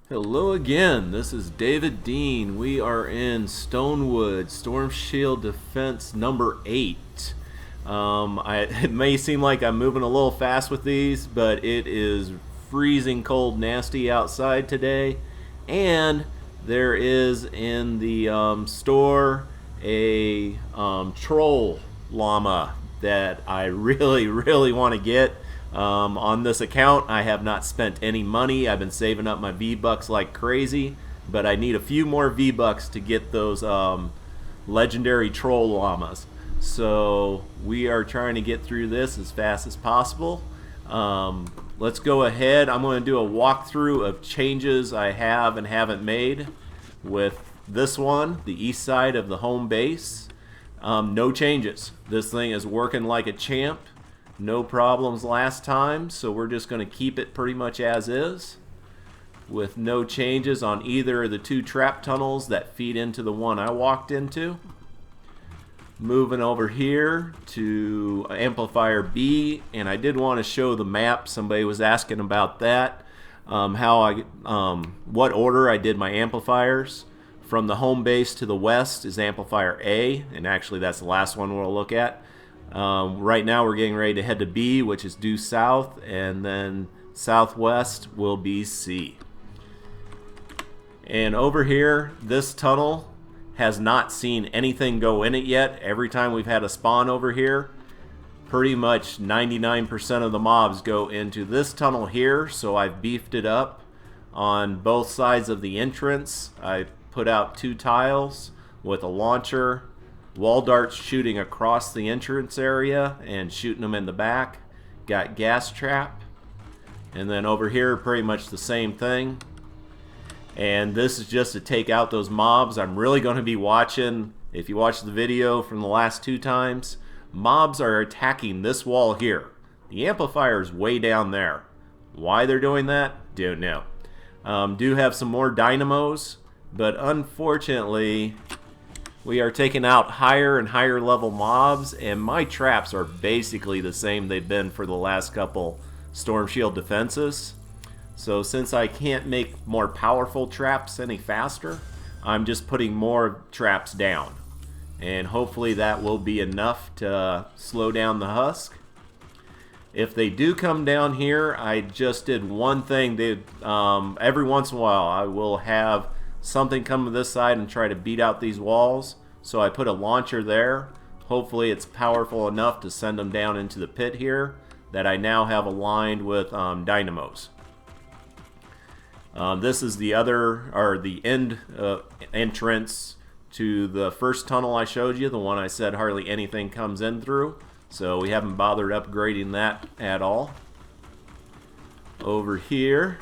Hello again, this is David Dean. We are in Stonewood Storm Shield Defense number 8. It may seem like I'm moving a little fast with these, but it is freezing cold nasty outside today. And there is in the store a troll llama that I really want to get. On this account, I have not spent any money. I've been saving up my V-Bucks like crazy, but I need a few more V-Bucks to get those legendary troll llamas. So we are trying to get through this as fast as possible. Let's go ahead. I'm going to do a walkthrough of changes I have and haven't made with this one, the east side of the home base. No changes. This thing is working like a champ. No problems last time, so we're just going to keep it pretty much as is with no changes on either of the two trap tunnels that feed into the one I walked into. Moving over here to Amplifier B, and I did want to show the map. Somebody was asking about that, what order I did my amplifiers. From the home base to the west is Amplifier A, and actually that's the last one we'll look at. Right now we're getting ready to head to B, which is due south, and then southwest will be C. And over here, this tunnel has not seen anything go in it yet. Every time we've had a spawn over here, pretty much 99% of the mobs go into this tunnel here, so I've beefed it up on both sides of the entrance. I put out 2 tiles with a launcher, wall darts shooting across the entrance area and shooting them in the back. Got gas trap. And then over here, pretty much the same thing. And this is just to take out those mobs. I'm really going to be watching, if you watch the video from the last 2 times, mobs are attacking this wall here. The amplifier is way down there. Why they're doing that, don't know. Do have some more dynamos, but unfortunately, we are taking out higher and higher level mobs, and my traps are basically the same they've been for the last couple Storm Shield defenses. So since I can't make more powerful traps any faster, I'm just putting more traps down. And hopefully that will be enough to slow down the husk. If they do come down here, I just did one thing. Every once in a while I will have something come to this side and try to beat out these walls. So I put a launcher there. Hopefully it's powerful enough to send them down into the pit here that I now have aligned with dynamos. This is the end entrance to the first tunnel I showed you, the one I said hardly anything comes in through. So we haven't bothered upgrading that at all. Over here,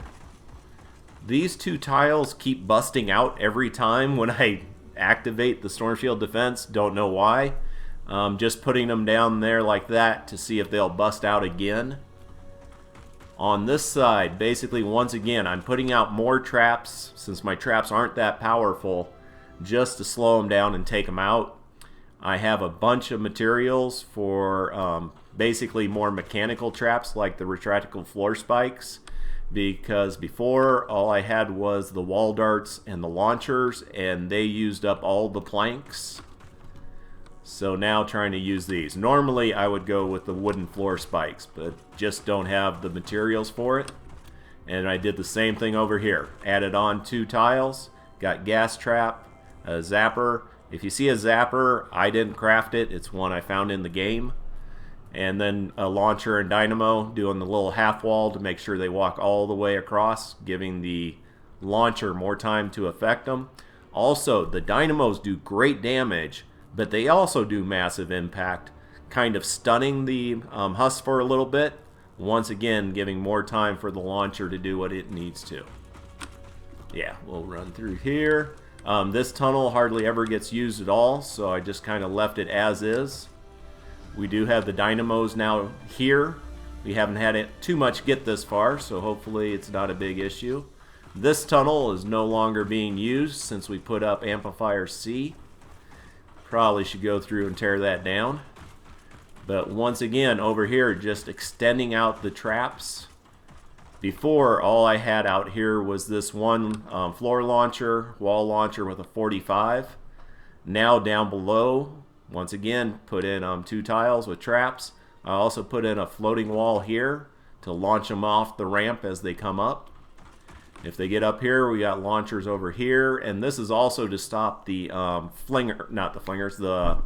these 2 tiles keep busting out every time when I activate the Storm Shield defense. Don't know why. Just putting them down there like that to see if they'll bust out again. On this side, basically once again, I'm putting out more traps since my traps aren't that powerful, just to slow them down and take them out. I have a bunch of materials for basically more mechanical traps like the retractable floor spikes, because before all I had was the wall darts and the launchers, and they used up all the planks. So now trying to use these. Normally I would go with the wooden floor spikes, but just don't have the materials for it. And I did the same thing over here. Added on 2 tiles, got gas trap, a zapper. If you see a zapper, I didn't craft it. It's one I found in the game. And then a launcher and dynamo doing the little half wall to make sure they walk all the way across, giving the launcher more time to affect them. Also, the dynamos do great damage, but they also do massive impact, kind of stunning the husk for a little bit. Once again, giving more time for the launcher to do what it needs to. Yeah, we'll run through here. This tunnel hardly ever gets used at all, so I just kind of left it as is. We do have the dynamos now here. We haven't had it too much get this far, so hopefully it's not a big issue. This tunnel is no longer being used since we put up Amplifier C. Probably should go through and tear that down. But once again, over here, just extending out the traps Before, all I had out here was this one floor launcher, wall launcher with a 45. Now down below, once again, put in 2 tiles with traps. I also put in a floating wall here to launch them off the ramp as they come up. If they get up here, we got launchers over here, and this is also to stop the the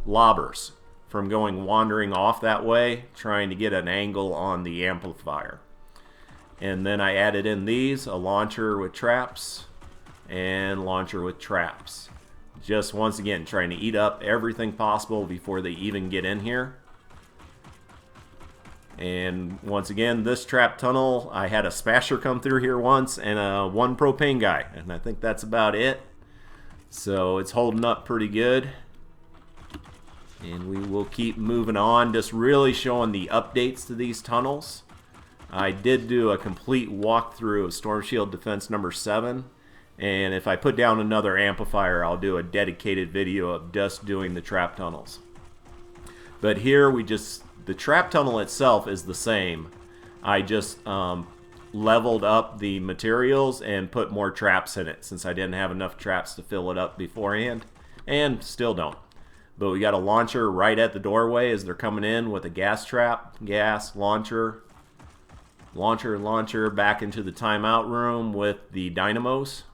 lobbers from wandering off that way, trying to get an angle on the amplifier. And then I added in these, a launcher with traps and launcher with traps. Just once again, trying to eat up everything possible before they even get in here. And once again, this trap tunnel, I had a smasher come through here once and one propane guy, and I think that's about it. So it's holding up pretty good. And we will keep moving on, just really showing the updates to these tunnels. I did do a complete walkthrough of Storm Shield Defense number 7. And if I put down another amplifier, I'll do a dedicated video of just doing the trap tunnels. But here the trap tunnel itself is the same. I just leveled up the materials and put more traps in it since I didn't have enough traps to fill it up beforehand. And still don't. But we got a launcher right at the doorway as they're coming in with a gas trap, gas, launcher, launcher, back into the timeout room with the dynamos.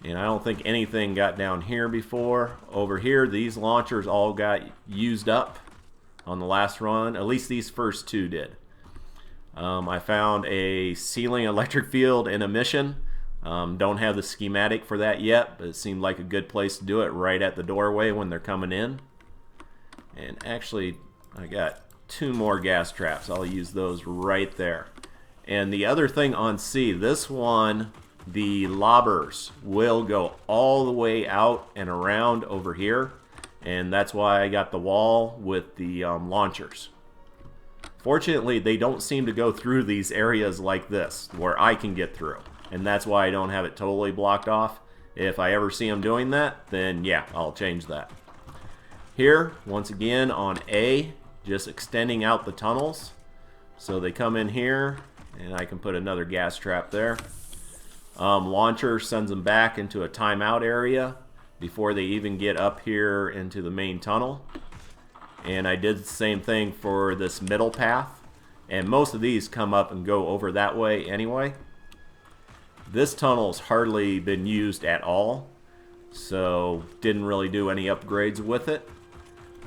And I don't think anything got down here before. Over here, these launchers all got used up on the last run. At least these first 2 did. I found a ceiling electric field in a mission. Don't have the schematic for that yet, but it seemed like a good place to do it right at the doorway when they're coming in. And actually, I got 2 more gas traps. I'll use those right there. And the other thing on C, this one, the lobbers will go all the way out and around over here, and that's why I got the wall with the launchers. Fortunately, they don't seem to go through these areas like this where I can get through, and that's why I don't have it totally blocked off. If I ever see them doing that, then yeah, I'll change that. Here, once again on A, just extending out the tunnels so they come in here, and I can put another gas trap there. Launcher sends them back into a timeout area before they even get up here into the main tunnel. And I did the same thing for this middle path, and most of these come up and go over that way anyway. This tunnel's hardly been used at all, so didn't really do any upgrades with it.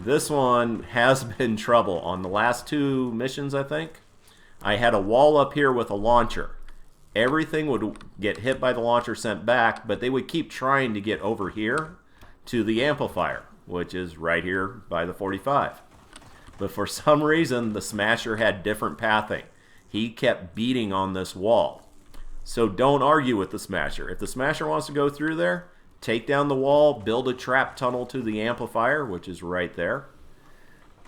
This one has been trouble. On the last 2 missions, I think, I had a wall up here with a launcher. Everything would get hit by the launcher, sent back, but they would keep trying to get over here to the amplifier, which is right here by the 45. But for some reason, the smasher had different pathing. He kept beating on this wall. So don't argue with the smasher. If the smasher wants to go through there, take down the wall, build a trap tunnel to the amplifier, which is right there,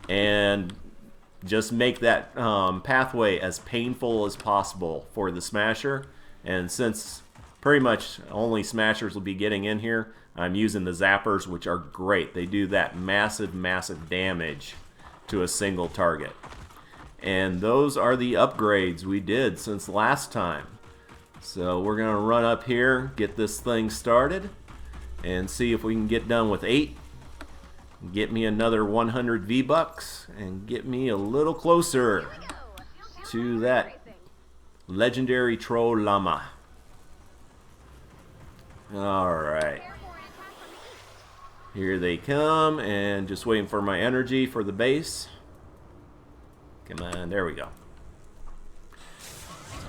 and just make that pathway as painful as possible for the smasher. And since pretty much only smashers will be getting in here, I'm using the zappers, which are great. They do that massive, massive damage to a single target. And those are the upgrades we did since last time. So we're going to run up here, get this thing started, and see if we can get done with 8. Get me another 100 V-Bucks and get me a little closer to that legendary troll llama. Alright. Here they come, and just waiting for my energy for the base. Come on, there we go.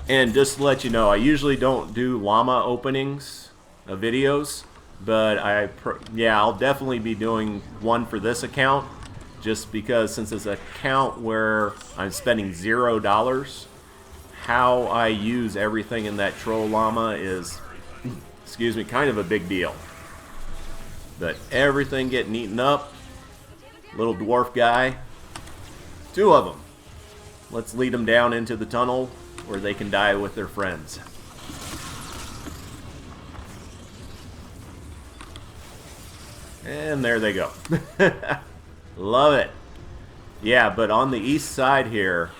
And just to let you know, I usually don't do llama openings of videos, but I'll definitely be doing one for this account, just because since it's an account where I'm spending $0, how I use everything in that troll llama is, excuse me, kind of a big deal. But everything getting eaten up. Little dwarf guy. 2 of them. Let's lead them down into the tunnel where they can die with their friends. And there they go. Love it. Yeah, but on the east side here,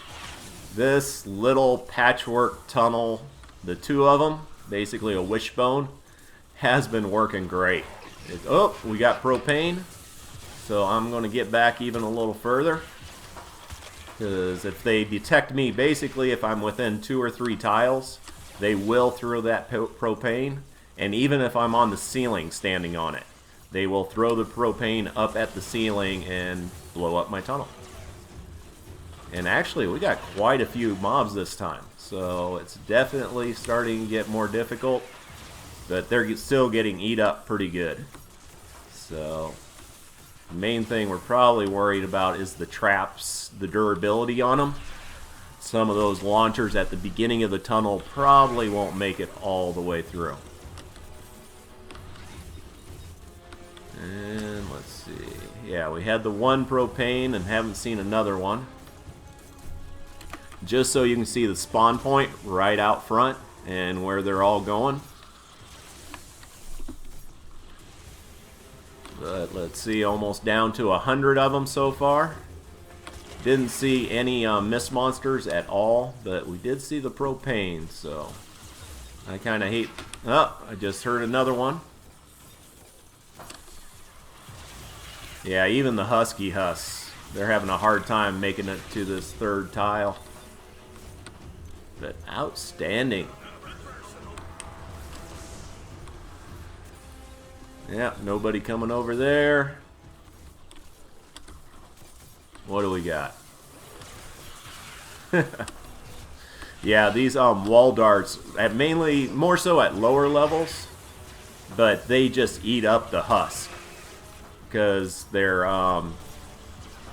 This little patchwork tunnel, the two of them, basically a wishbone, has been working great. Oh, we got propane, so I'm going to get back even a little further. Because if they detect me, basically if I'm within 2 or 3 tiles, they will throw that propane. And even if I'm on the ceiling standing on it, they will throw the propane up at the ceiling and blow up my tunnel. And actually, we got quite a few mobs this time, so it's definitely starting to get more difficult, but they're still getting eat up pretty good. So the main thing we're probably worried about is the traps, the durability on them. Some of those launchers at the beginning of the tunnel probably won't make it all the way through. And let's see. Yeah, we had the one propane and haven't seen another one. Just so you can see the spawn point right out front and where they're all going. But let's see, almost down to 100 of them so far. Didn't see any mist monsters at all, but we did see the propane, so I kind of hate... Oh, I just heard another one. Yeah, even the husky husks, they're having a hard time making it to this third tile. But outstanding. Yeah, nobody coming over there. What do we got? Yeah, these wall darts, mainly more so at lower levels, but they just eat up the husk because they're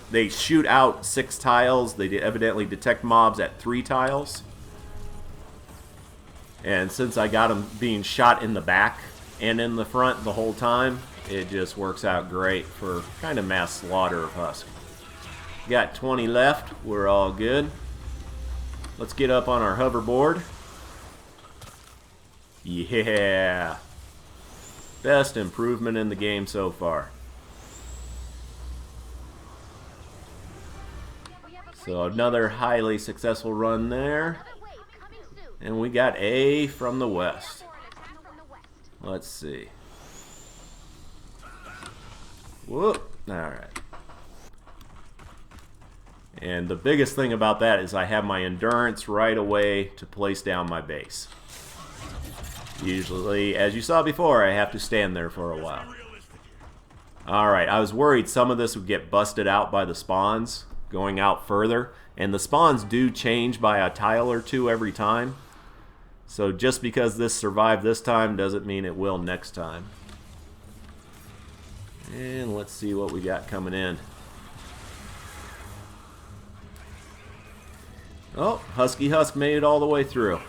they shoot out 6 tiles. They evidently detect mobs at 3 tiles. And since I got them being shot in the back and in the front the whole time, it just works out great for kind of mass slaughter of husk. Got 20 left. We're all good. Let's get up on our hoverboard. Yeah. Best improvement in the game so far. So another highly successful run there. And we got A from the west. Let's see. Whoop. Alright. And the biggest thing about that is I have my endurance right away to place down my base. Usually, as you saw before, I have to stand there for a while. Alright, I was worried some of this would get busted out by the spawns going out further. And the spawns do change by a tile or 2 every time. So just because this survived this time doesn't mean it will next time. And let's see what we got coming in. Oh, Husky Husk made it all the way through.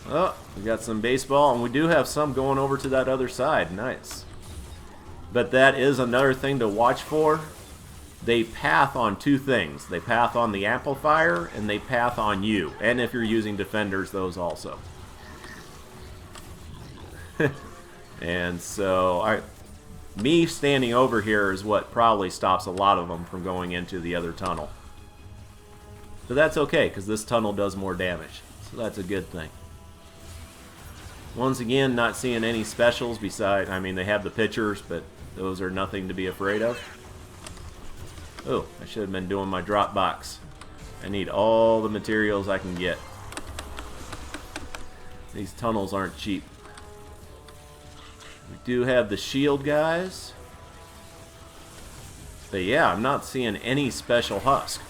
Oh, we got some baseball, and we do have some going over to that other side. Nice. But that is another thing to watch for. They path on 2 things. They path on the amplifier, and they path on you. And if you're using defenders, those also. And so, me standing over here is what probably stops a lot of them from going into the other tunnel. But that's okay, because this tunnel does more damage. So that's a good thing. Once again, not seeing any specials besides, I mean, they have the pitchers, but those are nothing to be afraid of. Oh, I should have been doing my drop box. I need all the materials I can get. These tunnels aren't cheap. We do have the shield guys. But yeah, I'm not seeing any special husk.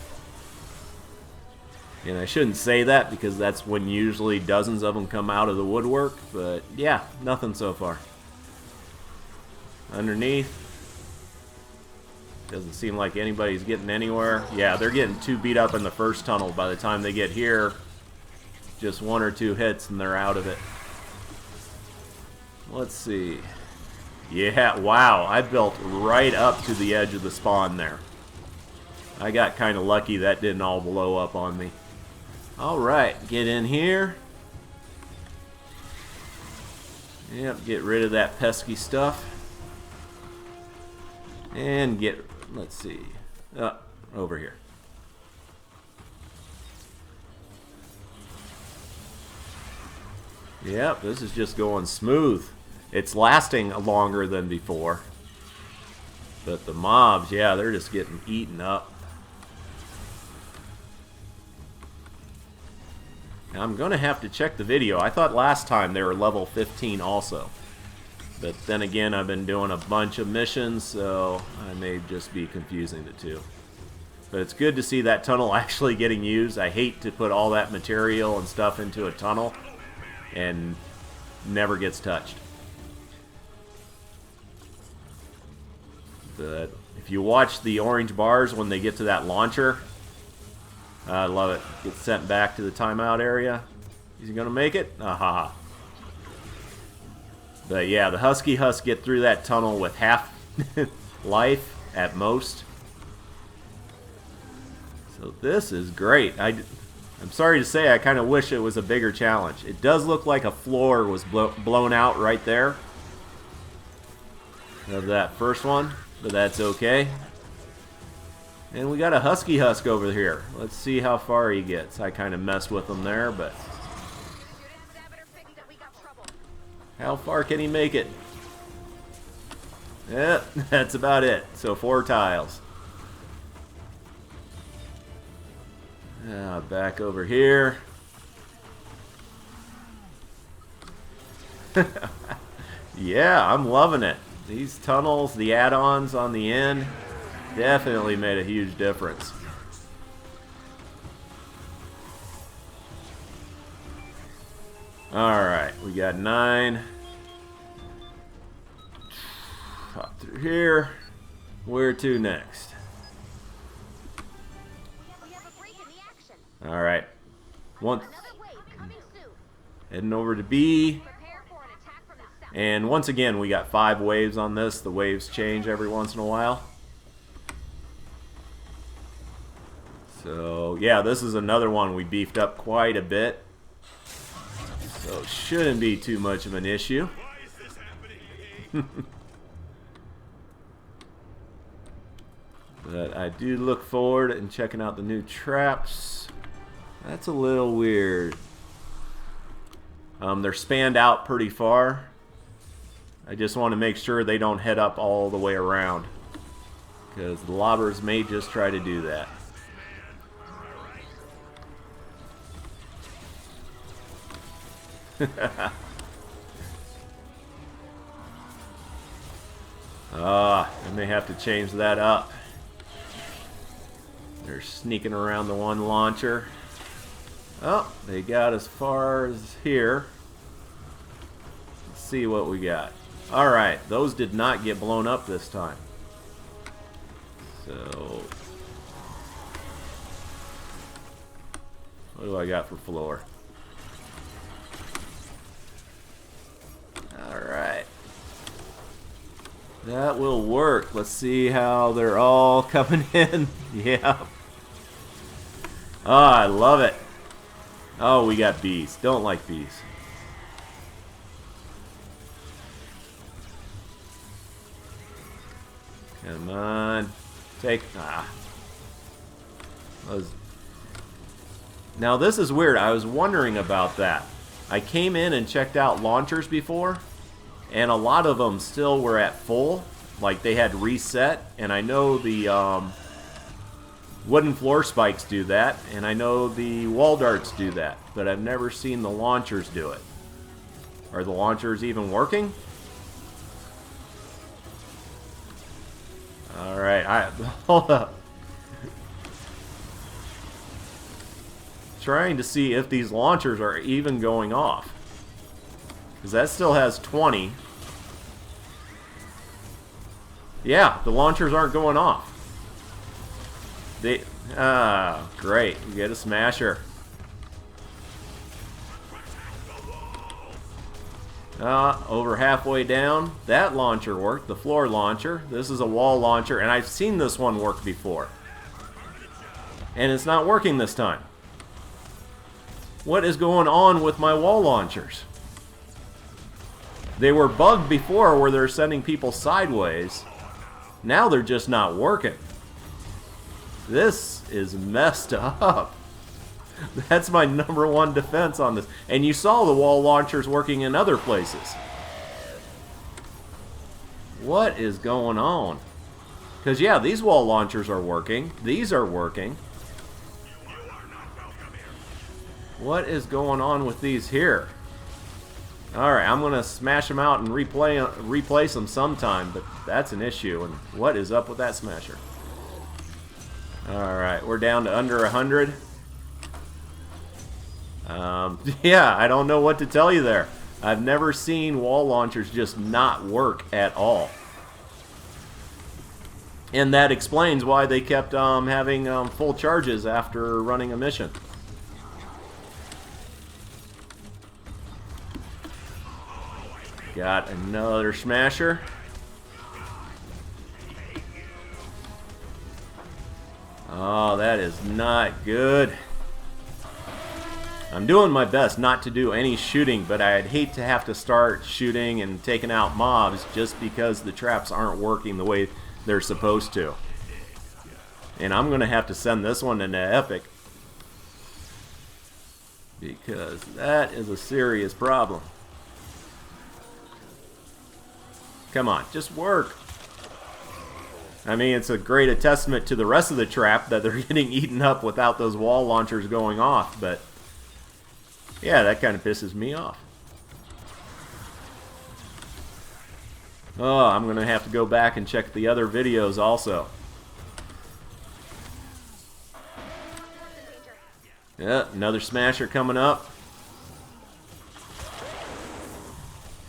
And I shouldn't say that because that's when usually dozens of them come out of the woodwork. But yeah, nothing so far. Underneath. Doesn't seem like anybody's getting anywhere. Yeah, they're getting too beat up in the first tunnel. By the time they get here, just 1 or 2 hits and they're out of it. Let's see. Yeah, wow, I built right up to the edge of the spawn there. I got kind of lucky that didn't all blow up on me. Alright, get in here. Yep, get rid of that pesky stuff. And get, let's see, over here. Yep, this is just going smooth. It's lasting longer than before. But the mobs, yeah, they're just getting eaten up. Now, I'm going to have to check the video. I thought last time they were level 15 also. But then again, I've been doing a bunch of missions, so I may just be confusing the two. But it's good to see that tunnel actually getting used. I hate to put all that material and stuff into a tunnel and never gets touched. But if you watch the orange bars when they get to that launcher, I love it. Gets sent back to the timeout area. Is he going to make it? Aha. But yeah, the Husky Husk get through that tunnel with half life at most. So this is great. I'm sorry to say, I kind of wish it was a bigger challenge. It does look like a floor was blown out right there of that first one, but that's okay. And we got a Husky Husk over here. Let's see how far he gets. I kind of messed with him there, but how far can he make it? Yeah, that's about it. So 4 tiles. Back over here. Yeah, I'm loving it. These tunnels, the add-ons on the end, definitely made a huge difference. Alright, we got 9. Hop through here. Where to next? Alright. Heading over to B. And once again, we got 5 waves on this. The waves change every once in a while. So, yeah, this is another one we beefed up quite a bit. So, shouldn't be too much of an issue. But I do look forward to checking out the new traps. That's a little weird. They're spanned out pretty far. I just want to make sure they don't head up all the way around, because the lobbers may just try to do that. I may have to change that up. They're sneaking around the one launcher. Oh, they got as far as here. Let's see what we got. Alright, those did not get blown up this time. So, what do I got for floor? Alright. That will work. Let's see how they're all coming in. Yeah. Oh, I love it. Oh, we got bees. Don't like bees. Come on. Take... Now, this is weird. I was wondering about that. I came in and checked out launchers before, and a lot of them still were at full. Like, they had reset, and I know the wooden floor spikes do that, and I know the wall darts do that, but I've never seen the launchers do it. Are the launchers even working? Alright, hold up. Trying to see if these launchers are even going off, because that still has 20. Yeah, the launchers aren't going off. They, great. You get a smasher. Over halfway down, that launcher worked, the floor launcher. This is a wall launcher, and I've seen this one work before. And it's not working this time. What is going on with my wall launchers? They were bugged before where they're sending people sideways. Now they're just not working. This is messed up. That's my #1 defense on this. And you saw the wall launchers working in other places. What is going on? Because, yeah, these wall launchers are working. These are working. What is going on with these here? Alright, I'm going to smash them out and replace them sometime, but that's an issue. And what is up with that smasher? Alright, we're down to under 100. Yeah, I don't know what to tell you there. I've never seen wall launchers just not work at all. And that explains why they kept having full charges after running a mission. Got another smasher. Oh, that is not good. I'm doing my best not to do any shooting, but I'd hate to have to start shooting and taking out mobs just because the traps aren't working the way they're supposed to. And I'm going to have to send this one into Epic, because that is a serious problem. Come on, just work. I mean, it's a great testament to the rest of the trap that they're getting eaten up without those wall launchers going off, but yeah, that kind of pisses me off. Oh, I'm going to have to go back and check the other videos also. Yeah, another smasher coming up.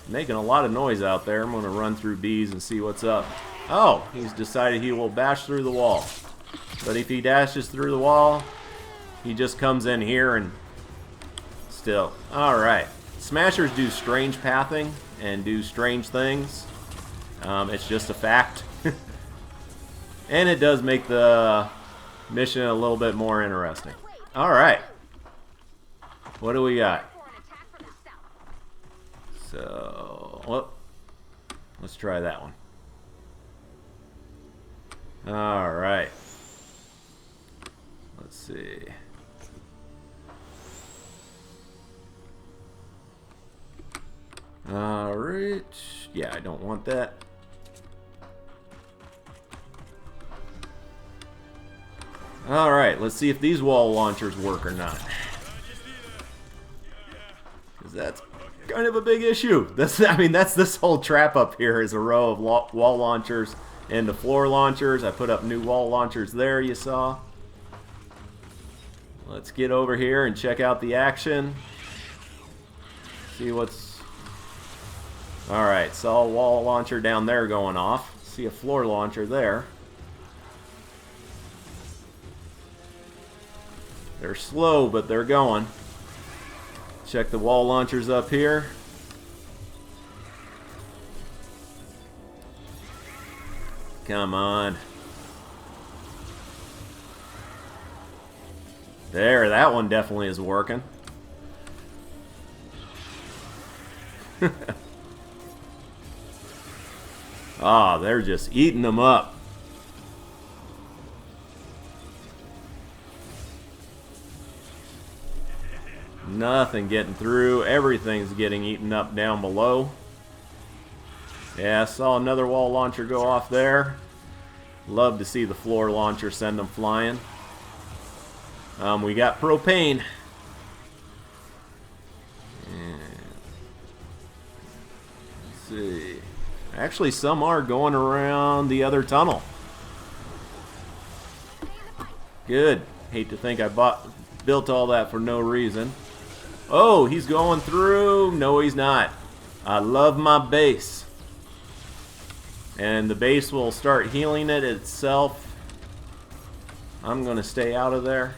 Making a lot of noise out there. I'm going to run through bees and see what's up. Oh, he's decided he will bash through the wall. But if he dashes through the wall, he just comes in here and still. Alright. Smashers do strange pathing and do strange things. It's just a fact. And it does make the mission a little bit more interesting. Alright. What do we got? So, well, let's try that one. Alright. Let's see. Alright. Yeah, I don't want that. Alright, let's see if these wall launchers work or not. Because that's kind of a big issue. I mean, that's this whole trap up here is a row of wall launchers and the floor launchers. I put up new wall launchers there, you saw. Let's get over here and check out the action. See what's... Alright, saw a wall launcher down there going off. See a floor launcher there. They're slow, but they're going. Check the wall launchers up here. Come on. There, that one definitely is working. Ah, they're just eating them up. Nothing getting through. Everything's getting eaten up down below. Yeah, I saw another wall launcher go off there. Love to see the floor launcher send them flying. We got propane. Let's see. Actually, some are going around the other tunnel. Good. Hate to think I built all that for no reason. Oh, he's going through. No, he's not. I love my base. And the base will start healing it itself. I'm going to stay out of there.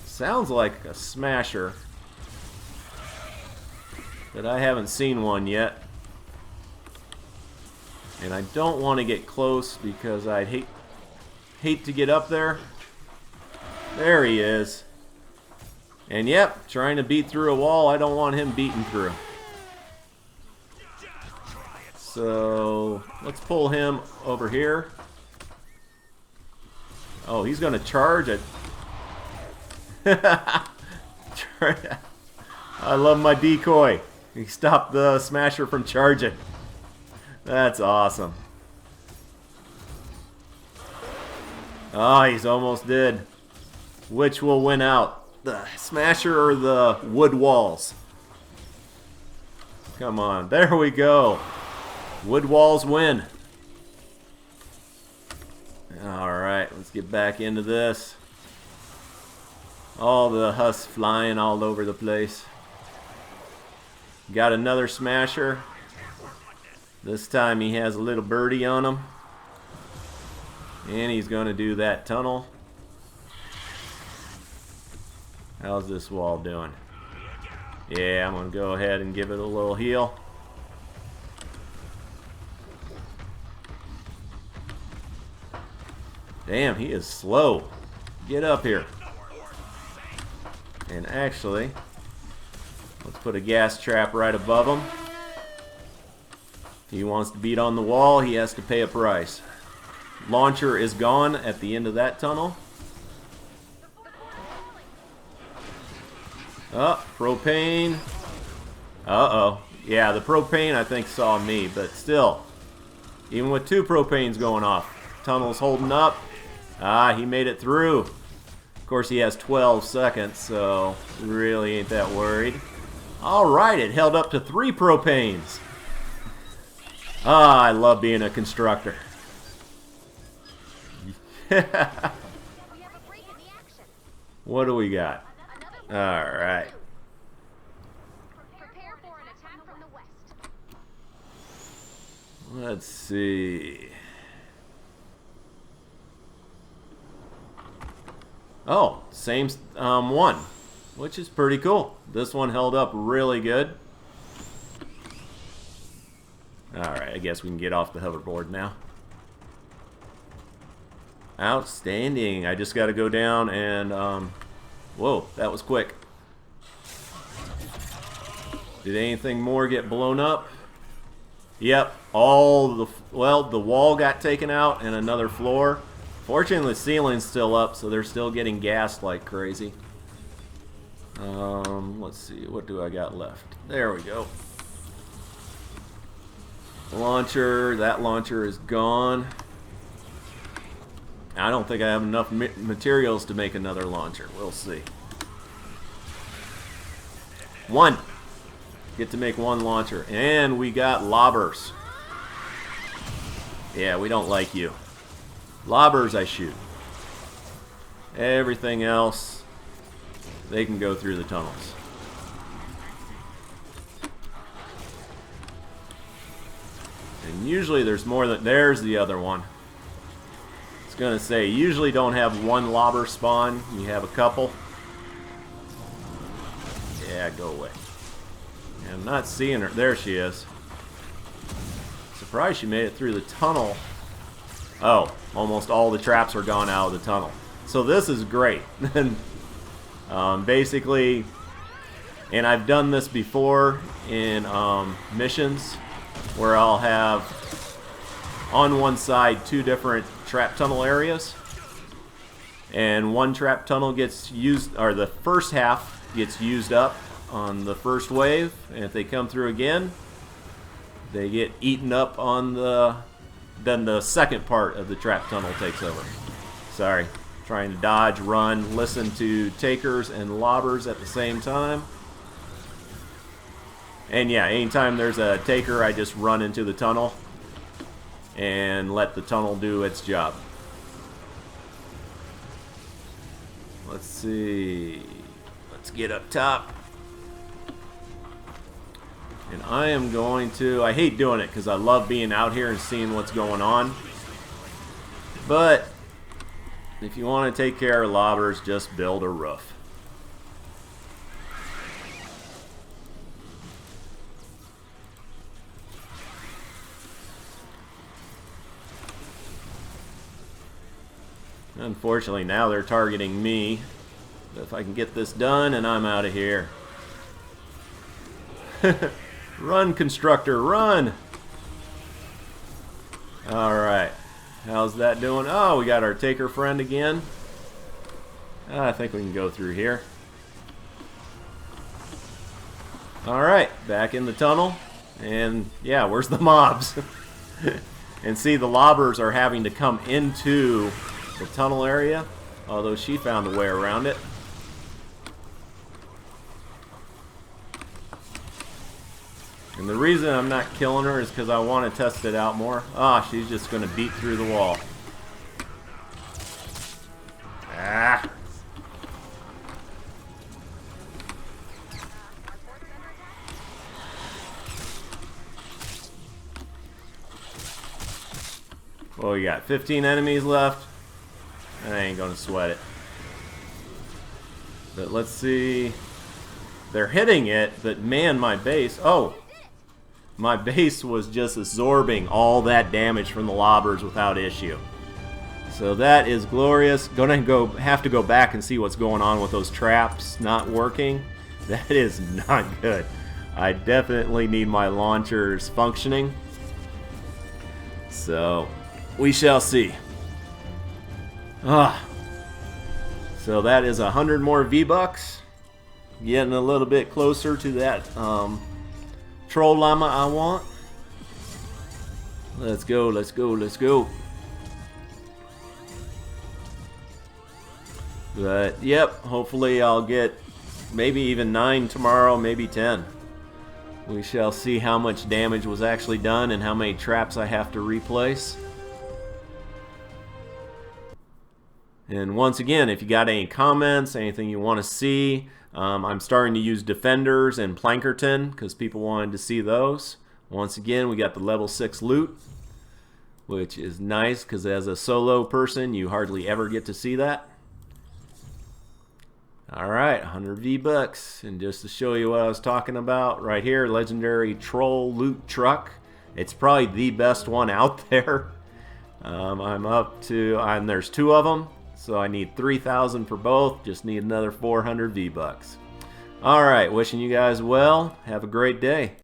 Sounds like a smasher. But I haven't seen one yet. And I don't want to get close because I'd hate to get up there. There he is. And yep, trying to beat through a wall I don't want him beaten through. So let's pull him over here. Oh, he's going to charge it. I love my decoy. He stopped the smasher from charging. That's awesome. Oh, he's almost dead. Which will win out? The smasher or the wood walls? Come on. There we go. Wood walls win. Alright, let's get back into this. All the husks flying all over the place. Got another smasher. This time he has a little birdie on him. And he's going to do that tunnel. How's this wall doing? Yeah, I'm going to go ahead and give it a little heal. Damn, he is slow. Get up here. And actually, let's put a gas trap right above him. If he wants to beat on the wall, he has to pay a price. Launcher is gone at the end of that tunnel. Oh, propane. Uh-oh. Yeah, the propane I think saw me, but still. Even with 2 propanes going off, tunnel's holding up. Ah, he made it through. Of course, he has 12 seconds, so really ain't that worried. Alright, it held up to 3 propanes. Ah, I love being a constructor. What do we got? Alright. Let's see. Oh, same one, which is pretty cool. This one held up really good. Alright, I guess we can get off the hoverboard now. Outstanding. I just got to go down and, whoa, that was quick. Did anything more get blown up? Yep, the wall got taken out and another floor. Fortunately, the ceiling's still up, so they're still getting gassed like crazy. Let's see, what do I got left? There we go. Launcher, that launcher is gone. I don't think I have enough materials to make another launcher. We'll see. 1. Get to make 1 launcher. And we got lobbers. Yeah, we don't like you. Lobbers I shoot. Everything else, they can go through the tunnels. And usually there's more than... There's the other one. I was going to say, usually don't have 1 lobber spawn. You have a couple. Yeah, go away. I'm not seeing her. There she is. Surprised she made it through the tunnel. Oh, almost all the traps are gone out of the tunnel. So this is great. Basically, and I've done this before in missions where I'll have on one side 2 different trap tunnel areas. And one trap tunnel gets used, or the first half gets used up on the first wave. And if they come through again, they get eaten up on the... Then the second part of the trap tunnel takes over. Sorry. Trying to dodge, run, listen to takers and lobbers at the same time. And yeah, anytime there's a taker, I just run into the tunnel and let the tunnel do its job. Let's see. Let's get up top. And I am going to... I hate doing it because I love being out here and seeing what's going on. But if you want to take care of lobbers, just build a roof. Unfortunately, now they're targeting me. But if I can get this done, and I'm out of here. Run, constructor, run! Alright. How's that doing? Oh, we got our taker friend again. I think we can go through here. Alright, back in the tunnel. And yeah, where's the mobs? And see, the lobbers are having to come into the tunnel area, although she found a way around it. And the reason I'm not killing her is because I want to test it out more. Ah, she's just going to beat through the wall. Ah! Well, we got 15 enemies left. I ain't going to sweat it. But let's see. They're hitting it, but man, my base... Oh! My base was just absorbing all that damage from the lobbers without issue. So that is glorious. Gonna have to go back and see what's going on with those traps not working. That is not good. I definitely need my launchers functioning. So we shall see. So that is 100 more V-Bucks. Getting a little bit closer to that troll llama I want. Let's go, let's go, let's go. But yep, hopefully I'll get maybe even 9 tomorrow, maybe 10. We shall see how much damage was actually done and how many traps I have to replace. And once again, if you got any comments, anything you want to see, I'm starting to use Defenders and Plankerton because people wanted to see those. Once again, we got the level 6 loot, which is nice because as a solo person, you hardly ever get to see that. Alright, 100 V-Bucks. And just to show you what I was talking about, right here, Legendary Troll Loot Truck. It's probably the best one out there. I'm up to, and there's 2 of them. So I need 3,000 for both. Just need another 400 V-Bucks. Alright, wishing you guys well. Have a great day.